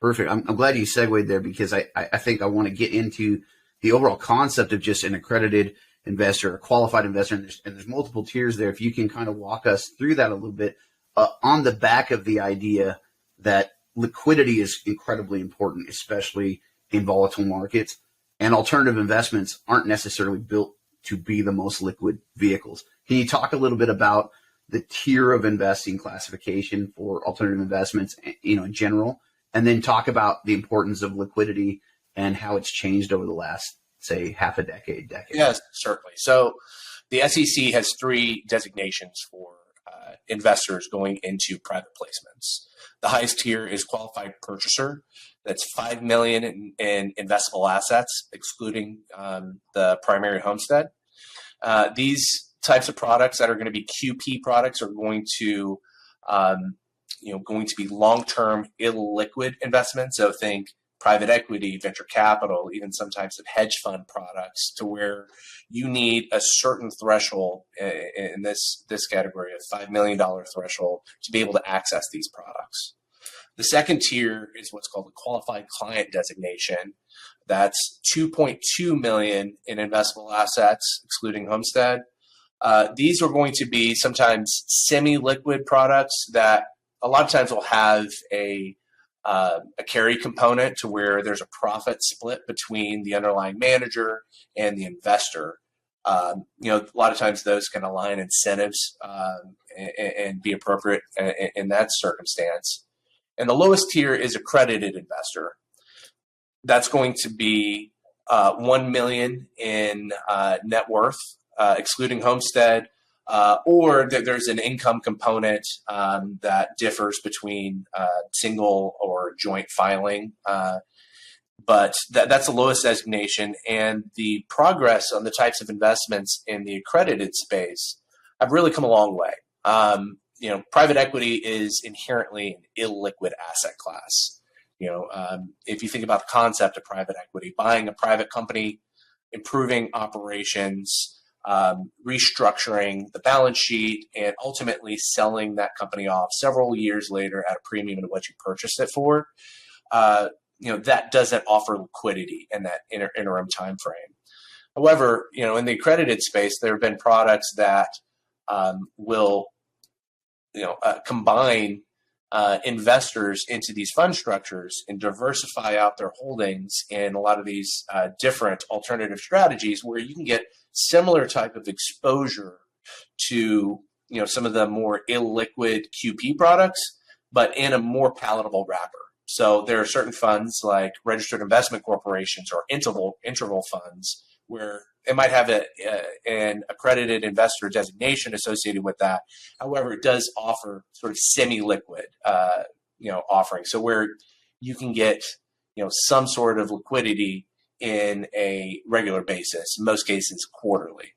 Perfect. I'm glad you segued there because I think I want to get into the overall concept of just an accredited investor, a qualified investor, and there's multiple tiers there. If you can kind of walk us through that a little bit on the back of the idea that liquidity is incredibly important, especially in volatile markets, and alternative investments aren't necessarily built to be the most liquid vehicles. Can you talk a little bit about the tier of investing classification for alternative investments, in general, and then talk about the importance of liquidity and how it's changed over the last, say, half a decade? Yes, certainly. So the SEC has three designations for investors going into private placements. The highest tier is qualified purchaser. That's $5 million in investable assets, excluding the primary homestead. These types of products that are going to be QP products are going to be long-term illiquid investments. So think private equity, venture capital, even some types of hedge fund products, to where you need a certain threshold in this category, a $5 million threshold, to be able to access these products. The second tier is what's called a qualified client designation. That's $2.2 million in investable assets, excluding homestead. These are going to be sometimes semi-liquid products that a lot of times will have a carry component, to where there's a profit split between the underlying manager and the investor. A lot of times those can align incentives and be appropriate in that circumstance. And the lowest tier is accredited investor. That's going to be $1 million in net worth, excluding homestead, or there's an income component that differs between single or joint filing. But that's the lowest designation, and the progress on the types of investments in the accredited space have really come a long way. Private equity is inherently an illiquid asset class. If you think about the concept of private equity, buying a private company, improving operations, restructuring the balance sheet, and ultimately selling that company off several years later at a premium to what you purchased it for, that doesn't offer liquidity in that interim time frame. However, in the accredited space, there have been products that will combine investors into these fund structures and diversify out their holdings in a lot of these different alternative strategies, where you can get similar type of exposure to some of the more illiquid QP products, but in a more palatable wrapper. So there are certain funds like registered investment corporations or interval funds, where it might have an accredited investor designation associated with that. However, it does offer sort of semi-liquid, offering. So where you can get, some sort of liquidity in a regular basis, in most cases quarterly.